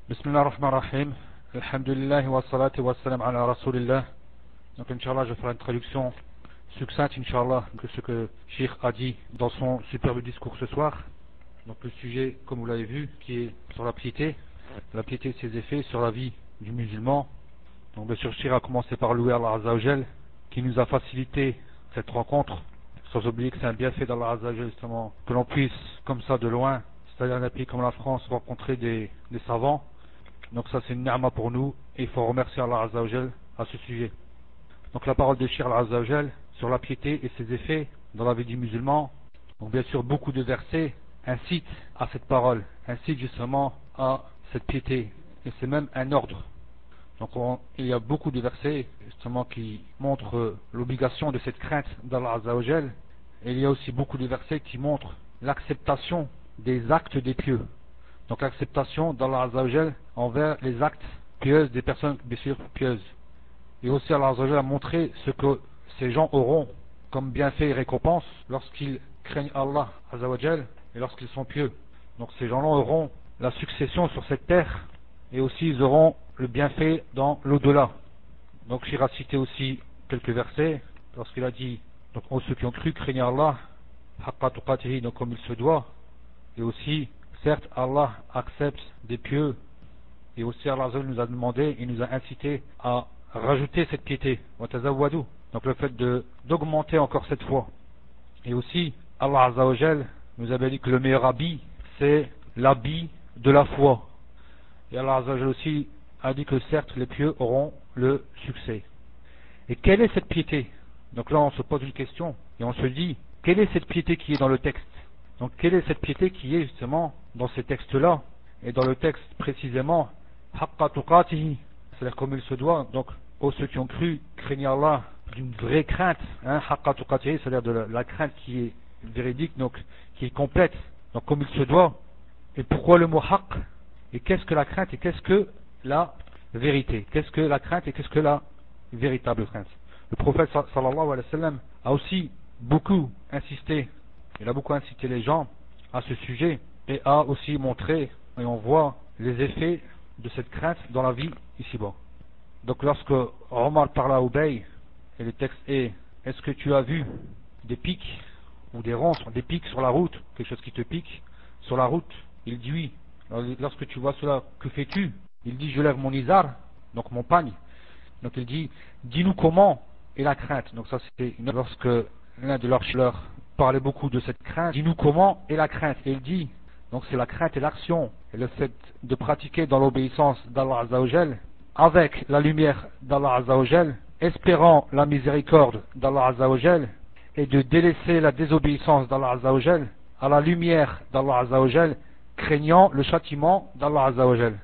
Bismillah ar-Rahman ar-Rahim. Alhamdulillah wa salatu wa salam ala Rasulillah. Donc, Inch'Allah, je ferai une traduction succincte, Inch'Allah, de ce que Cheikh a dit dans son superbe discours ce soir. Donc, le sujet, comme vous l'avez vu, qui est sur la piété et ses effets sur la vie du musulman. Donc, bien sûr, Cheikh a commencé par louer Allah Azza wa Jal, qui nous a facilité cette rencontre, sans oublier que c'est un bienfait d'Allah Azza wa Jal, justement, que l'on puisse, comme ça, de loin, c'est-à-dire un pays comme la France, rencontrer des savants. Donc ça c'est une ni'ma pour nous et il faut remercier Allah Azza wa Jal à ce sujet. Donc la parole de Cheikh Allah Azza wa Jal sur la piété et ses effets dans la vie du musulman. Donc bien sûr beaucoup de versets incitent à cette parole, incitent justement à cette piété et c'est même un ordre. Donc il y a beaucoup de versets justement qui montrent l'obligation de cette crainte d'Allah Azza wa Jal et il y a aussi beaucoup de versets qui montrent l'acceptation des actes des pieux. Donc l'acceptation d'Allah Azza wa Jal envers les actes pieux des personnes bien sûr pieuses. Et aussi Allah Azza wa Jal a montré ce que ces gens auront comme bienfait et récompense lorsqu'ils craignent Allah Azza wa Jal et lorsqu'ils sont pieux. Donc ces gens-là auront la succession sur cette terre et aussi ils auront le bienfait dans l'au-delà. Donc Cheikh a cité aussi quelques versets lorsqu'il a dit donc ceux qui ont cru craignent Allah haqqa tuqatihi, donc comme il se doit. Et aussi certes, Allah accepte des pieux et aussi Allah nous a demandé, il nous a incité à rajouter cette piété, donc le fait d'augmenter encore cette foi. Et aussi Allah Azza wa Jal nous avait dit que le meilleur habit c'est l'habit de la foi. Et Allah Azza wa Jal aussi a dit que certes les pieux auront le succès. Et quelle est cette piété? Donc là on se pose une question et on se dit quelle est cette piété qui est dans le texte? Donc quelle est cette piété qui est justement dans ces textes-là, et dans le texte précisément, haqqa tuqatihi, c'est-à-dire comme il se doit, donc ceux qui ont cru, craignent Allah d'une vraie crainte, haqqa tuqatihi, c'est-à-dire de la crainte qui est véridique, donc qui est complète, donc comme il se doit. Et pourquoi le mot haqq? Et qu'est-ce que la crainte et qu'est-ce que la vérité? Qu'est-ce que la crainte et qu'est-ce que la véritable crainte? Le prophète sallallahu alayhi wa sallam a aussi beaucoup insisté, il a beaucoup incité les gens à ce sujet et a aussi montré, et on voit les effets de cette crainte dans la vie ici-bas. Donc lorsque Omar parle à Ubay, et le texte est: est-ce que tu as vu des pics ou des ronces, des pics sur la route, quelque chose qui te pique sur la route? Il dit oui. Alors, lorsque tu vois cela, que fais-tu? Il dit: je lève mon izar, donc mon pagne. Donc il dit: dis-nous comment est la crainte. Donc ça c'était lorsque l'un de leurs parlait beaucoup de cette crainte. Dis-nous comment est la crainte. Et il dit, donc c'est la crainte et l'action, et le fait de pratiquer dans l'obéissance d'Allah Azza wa Jal, avec la lumière d'Allah Azza wa Jal, espérant la miséricorde d'Allah Azza wa Jal, et de délaisser la désobéissance d'Allah Azza wa Jal, à la lumière d'Allah Azza wa Jal, craignant le châtiment d'Allah Azza wa Jal.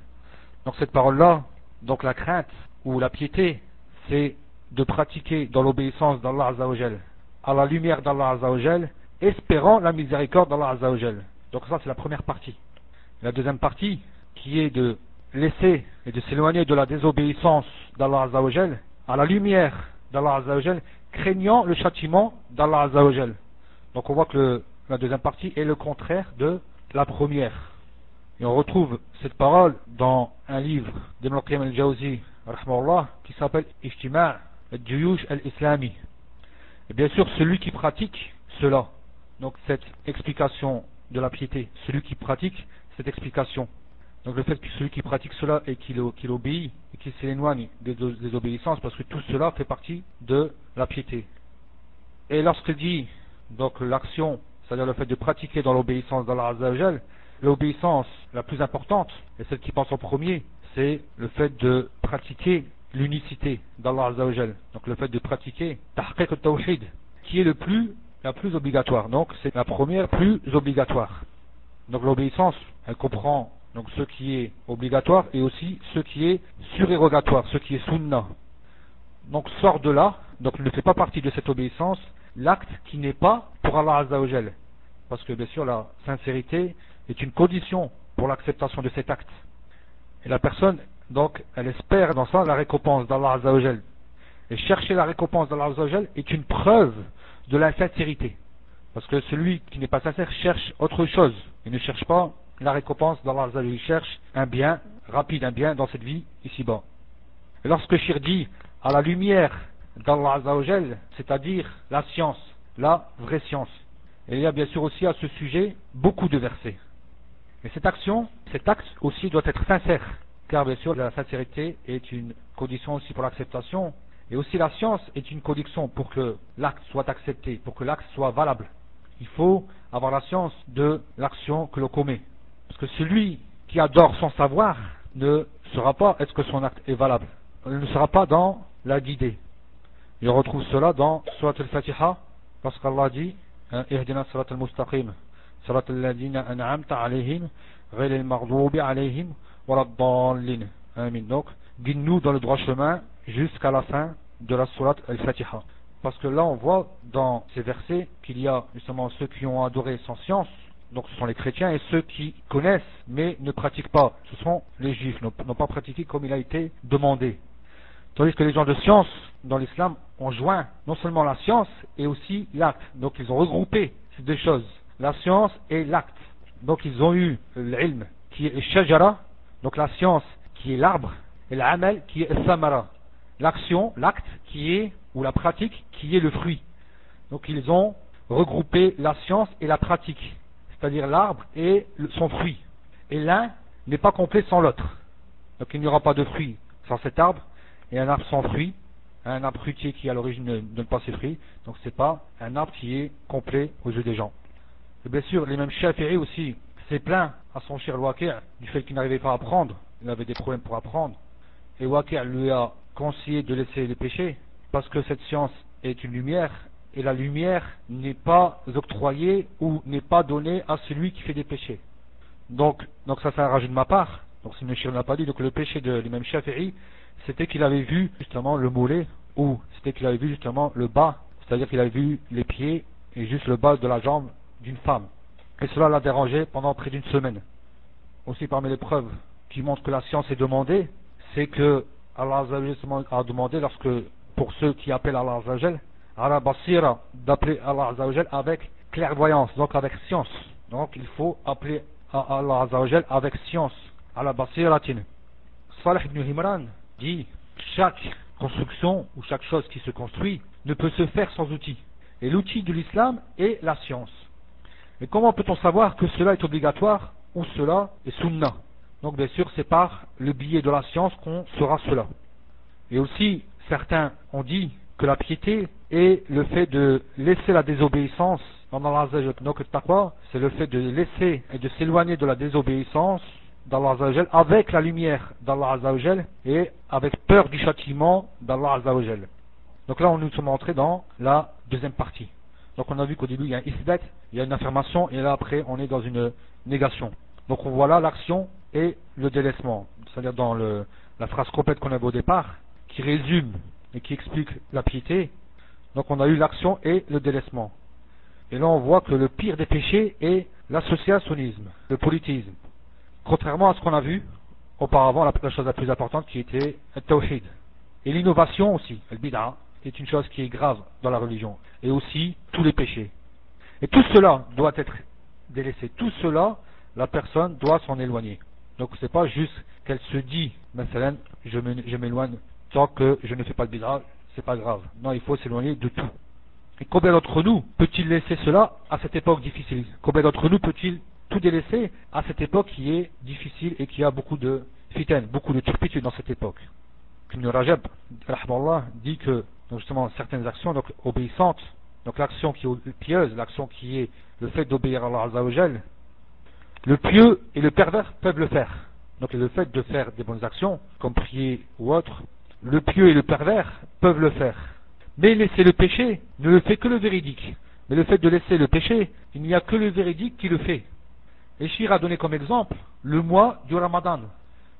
Donc cette parole-là, donc la crainte ou la piété, c'est de pratiquer dans l'obéissance d'Allah Azza wa Jal, à la lumière d'Allah Azza wa Jal, espérant la miséricorde d'Allah Azza wa Jal. Donc ça c'est la première partie. La deuxième partie, qui est de laisser et de s'éloigner de la désobéissance d'Allah Azza wa Jal, à la lumière d'Allah Azza wa Jal, craignant le châtiment d'Allah Azza wa Jal. Donc on voit que la deuxième partie est le contraire de la première. Et on retrouve cette parole dans un livre d'Ibn al-Qayyim al-Jawzi qui s'appelle Ijtima' al-Juyush al-Islami. Et bien sûr, celui qui pratique cela, donc cette explication de la piété, celui qui pratique cette explication, donc le fait que celui qui pratique cela et qu'il obéit et qu'il s'éloigne des obéissances, parce que tout cela fait partie de la piété. Et lorsqu'il dit donc l'action, c'est-à-dire le fait de pratiquer dans l'obéissance d'Allah Azza wa Jal, l'obéissance la plus importante et celle qui pense en premier, c'est le fait de pratiquer l'unicité d'Allah Azza wa Jal. Donc le fait de pratiquer tahqiq al-tawhid, qui est la plus obligatoire. Donc c'est la première plus obligatoire. Donc l'obéissance, elle comprend donc ce qui est obligatoire et aussi ce qui est surérogatoire, ce qui est sunnah. Donc sort de là, donc ne fait pas partie de cette obéissance, l'acte qui n'est pas pour Allah Azza wa Jal. Parce que bien sûr la sincérité est une condition pour l'acceptation de cet acte. Et la personne, donc, elle espère dans ça la récompense d'Allah Azza wa Jal. Et chercher la récompense d'Allah Azza wa Jal est une preuve de la sincérité. Parce que celui qui n'est pas sincère cherche autre chose. Il ne cherche pas la récompense d'Allah Azza wa Jal. Il cherche un bien rapide, un bien dans cette vie ici-bas. Et lorsque Shir dit à la lumière d'Allah Azza wa Jal, c'est-à-dire la science, la vraie science. Et il y a bien sûr aussi à ce sujet beaucoup de versets. Mais cette action, cet acte aussi doit être sincère, car bien sûr la sincérité est une condition aussi pour l'acceptation, et aussi la science est une condition pour que l'acte soit accepté, pour que l'acte soit valable. Il faut avoir la science de l'action que l'on commet, parce que celui qui adore sans savoir ne saura pas est-ce que son acte est valable. Il ne sera pas dans la guidée. Et on retrouve cela dans Surat al-Fatiha, lorsqu'Allah dit Ihdina Surat al-Mustaqim, Surat al-Ladina an'amta alayhim, ghayr al-maghdubi alayhim, waladdallin. Amin. Donc, guide-nous dans le droit chemin jusqu'à la fin de la Surat al-Fatiha. Parce que là, on voit dans ces versets qu'il y a justement ceux qui ont adoré sans science, donc ce sont les chrétiens, et ceux qui connaissent mais ne pratiquent pas, ce sont les juifs, n'ont pas pratiqué comme il a été demandé. Tandis que les gens de science dans l'islam ont joint non seulement la science et aussi l'acte. Donc ils ont regroupé ces deux choses, la science et l'acte. Donc ils ont eu l'ilm qui est shajara, donc la science qui est l'arbre, et l'amal qui est samara, l'action, l'acte qui est, ou la pratique qui est le fruit. Donc ils ont regroupé la science et la pratique, c'est-à-dire l'arbre et son fruit. Et l'un n'est pas complet sans l'autre. Donc il n'y aura pas de fruit sans cet arbre, et un arbre sans fruit, un arbre fruitier qui à l'origine ne donne pas ses fruits, donc c'est pas un arbre qui est complet aux yeux des gens. Et bien sûr, l'imam Shafi'i aussi s'est plaint à son cher Waqi' du fait qu'il n'arrivait pas à apprendre, il avait des problèmes pour apprendre, et Waqi' lui a conseillé de laisser les péchés, parce que cette science est une lumière, et la lumière n'est pas octroyée ou n'est pas donnée à celui qui fait des péchés. Donc ça c'est un rajout de ma part, donc si le Shir n'a pas dit, donc le péché de l'imam Shafi'i, c'était qu'il avait vu justement le mollet, ou c'était qu'il avait vu justement le bas, c'est-à-dire qu'il avait vu les pieds et juste le bas de la jambe d'une femme. Et cela l'a dérangé pendant près d'une semaine. Aussi parmi les preuves qui montrent que la science est demandée, c'est que Allah a demandé lorsque, pour ceux qui appellent Allah Azzawajal, ala basira, d'appeler Allah Azzawajal avec clairvoyance, donc avec science. Donc il faut appeler Allah Azzawajal avec science, ala basiratin. Salih ibn Himran dit chaque construction ou chaque chose qui se construit ne peut se faire sans outil. Et l'outil de l'islam est la science. Et comment peut-on savoir que cela est obligatoire ou cela est sunna? Donc bien sûr c'est par le biais de la science qu'on saura cela. Et aussi certains ont dit que la piété est le fait de laisser la désobéissance dans Allah Azzawajal. Donc le taqwa, c'est le fait de laisser et de s'éloigner de la désobéissance d'Allah Azzawajal avec la lumière d'Allah Azzawajal et avec peur du châtiment d'Allah Azzawajal. Donc là nous sommes entrés dans la deuxième partie. Donc on a vu qu'au début il y a un isbat, il y a une affirmation, et là après on est dans une négation. Donc on voit là l'action et le délaissement, c'est-à-dire dans la phrase complète qu'on avait au départ, qui résume et qui explique la piété. Donc on a eu l'action et le délaissement. Et là on voit que le pire des péchés est l'associationnisme, le polythéisme. Contrairement à ce qu'on a vu auparavant, la chose la plus importante qui était le tawhid. Et l'innovation aussi, le bid'a, est une chose qui est grave dans la religion. Et aussi tous les péchés. Et tout cela doit être délaissé. Tout cela, la personne doit s'en éloigner. Donc c'est pas juste qu'elle se dit, مثلا, je m'éloigne tant que je ne fais pas de bid'a, c'est pas grave. Non, il faut s'éloigner de tout. Et combien d'entre nous peut-il laisser cela à cette époque difficile? Combien d'entre nous peut-il tout délaisser à cette époque qui est difficile et qui a beaucoup de fitan, beaucoup de turpitude dans cette époque? Ibn Rajab, rahmallah, dit que donc justement certaines actions donc obéissantes, donc l'action qui est pieuse, l'action qui est le fait d'obéir à Allah Azzawajal, le pieux et le pervers peuvent le faire. Donc le fait de faire des bonnes actions, comme prier ou autre, le pieux et le pervers peuvent le faire. Mais laisser le péché ne le fait que le véridique. Mais le fait de laisser le péché, il n'y a que le véridique qui le fait. Et Shir a donné comme exemple le mois du Ramadan.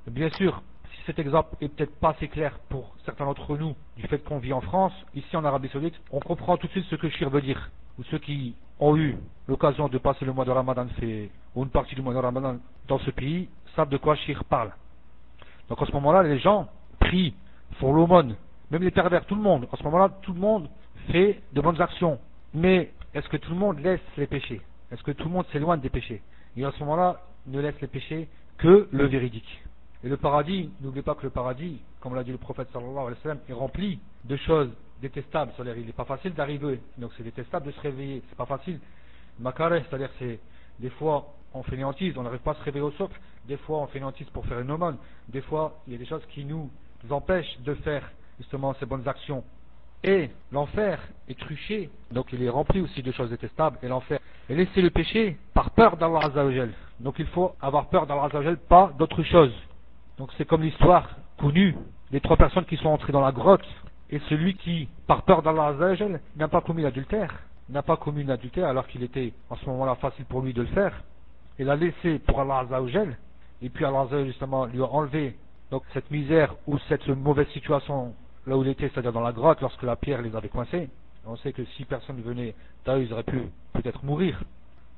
Bien sûr, si cet exemple est peut-être pas assez clair pour certains d'entre nous, du fait qu'on vit en France, ici en Arabie Saoudite, on comprend tout de suite ce que Shir veut dire. Ou ceux qui ont eu l'occasion de passer le mois de Ramadan ou une partie du mois de Ramadan dans ce pays, savent de quoi Shir parle. Donc en ce moment-là, les gens prient, font l'aumône, même les pervers, tout le monde. En ce moment-là, tout le monde fait de bonnes actions. Mais est-ce que tout le monde laisse les péchés? Est-ce que tout le monde s'éloigne des péchés? Et à ce moment-là, ne laisse les péchés que le véridique. Et le paradis, n'oubliez pas que le paradis, comme l'a dit le prophète sallallahu alayhi wa sallam, est rempli de choses détestables. C'est-à-dire, il n'est pas facile d'arriver. Donc c'est détestable de se réveiller. C'est pas facile. Makareh, c'est-à-dire c'est des fois on fainéantise, on n'arrive pas à se réveiller au socle. Des fois on fainéantise pour faire une aumône. Des fois il y a des choses qui nous empêchent de faire justement ces bonnes actions. Et l'enfer est truché, donc il est rempli aussi de choses détestables. Et l'enfer est laissé le péché par peur d'Allah Azza wa Jal. Donc il faut avoir peur d'Allah Azza wa Jal, pas d'autre chose. Donc c'est comme l'histoire connue des 3 personnes qui sont entrées dans la grotte. Et celui qui, par peur d'Allah Azza wa Jal, n'a pas commis l'adultère, alors qu'il était en ce moment-là facile pour lui de le faire. Il l'a laissé pour Allah Azza wa Jal. Et puis Allah Azza wa Jal justement lui a enlevé donc cette misère ou cette mauvaise situation là où il était, c'est-à-dire dans la grotte, lorsque la pierre les avait coincés. On sait que si personne venait là, ils auraient pu peut-être mourir.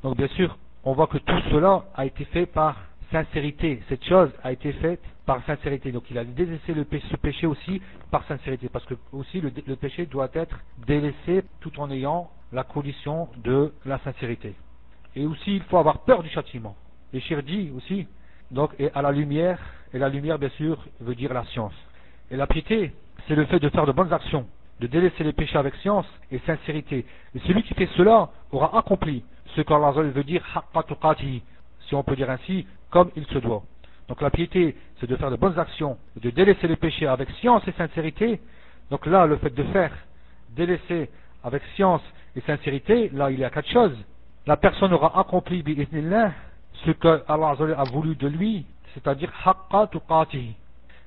Donc bien sûr, on voit que tout cela a été fait par sincérité. Cette chose a été faite par sincérité. Donc il a délaissé ce péché aussi par sincérité. Parce que aussi le péché doit être délaissé tout en ayant la condition de la sincérité. Et aussi il faut avoir peur du châtiment. Et Shir dit aussi, donc, et à la lumière, et la lumière bien sûr veut dire la science. Et la piété, c'est le fait de faire de bonnes actions, de délaisser les péchés avec science et sincérité. Et celui qui fait cela aura accompli ce qu'Allah veut dire haqqa tuqatihi, si on peut dire ainsi, comme il se doit. Donc la piété, c'est de faire de bonnes actions, de délaisser les péchés avec science et sincérité. Donc là, le fait de faire, délaisser avec science et sincérité, là il y a 4 choses. La personne aura accompli bi'idhnillah ce que Allah a voulu de lui, c'est-à-dire haqqa tuqatihi.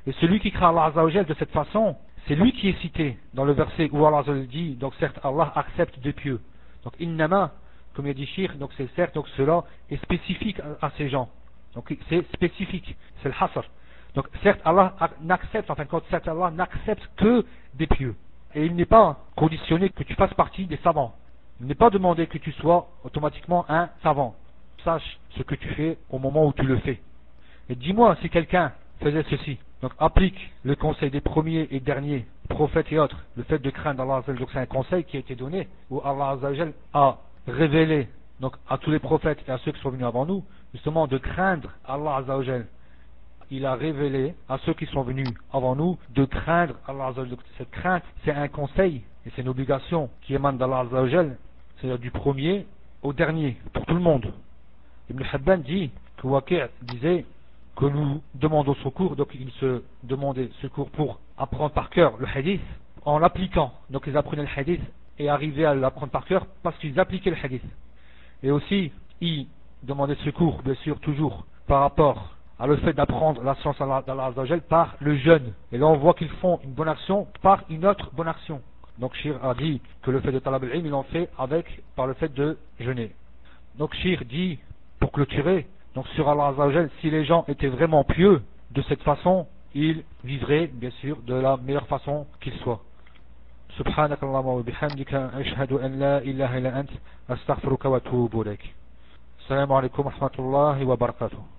Et celui qui craint Allah Azza wa Jal de cette façon, c'est lui qui est cité dans le verset où Allah Azza wa Jal dit, donc certes Allah accepte des pieux. Donc innama, comme il a dit Shir, donc c'est certes, donc cela est spécifique à ces gens. Donc c'est spécifique, c'est le hasr. Donc certes Allah n'accepte, en fin de compte, certes Allah n'accepte que des pieux. Et il n'est pas conditionné que tu fasses partie des savants. Il n'est pas demandé que tu sois automatiquement un savant. Sache ce que tu fais au moment où tu le fais. Et dis-moi si quelqu'un faisait ceci. Donc applique le conseil des premiers et derniers prophètes et autres, le fait de craindre Allah Azza wa Jal. Donc c'est un conseil qui a été donné où Allah Azza wa Jal a révélé donc à tous les prophètes et à ceux qui sont venus avant nous justement de craindre Allah Azza wa Jal. Il a révélé à ceux qui sont venus avant nous de craindre Allah Azza wa Jal. Donc cette crainte c'est un conseil et c'est une obligation qui émane d'Allah Azza wa Jal, c'est-à-dire du premier au dernier pour tout le monde. Ibn Hibban dit que Waqi' disait que nous demandons secours, donc ils se demandaient secours pour apprendre par cœur le hadith en l'appliquant. Donc ils apprenaient le hadith et arrivaient à l'apprendre par cœur parce qu'ils appliquaient le hadith. Et aussi, ils demandaient secours, bien sûr, toujours par rapport à le fait d'apprendre la science d'Allah Azza wa Jal par le jeûne. Et là on voit qu'ils font une bonne action par une autre bonne action. Donc Shir a dit que le fait de talab al-ilm, ils l'ont fait par le fait de jeûner. Donc Shir dit, pour clôturer, donc sur Allah Azza wa Jal, si les gens étaient vraiment pieux de cette façon, ils vivraient bien sûr de la meilleure façon qu'ils soient. Subhanakallahumma wa bihamdika ashhadu an la ilaha illa ant astaghfiruka wa atubu ilaik. Assalamu alaikum wa rahmatullahi wa barakatuh.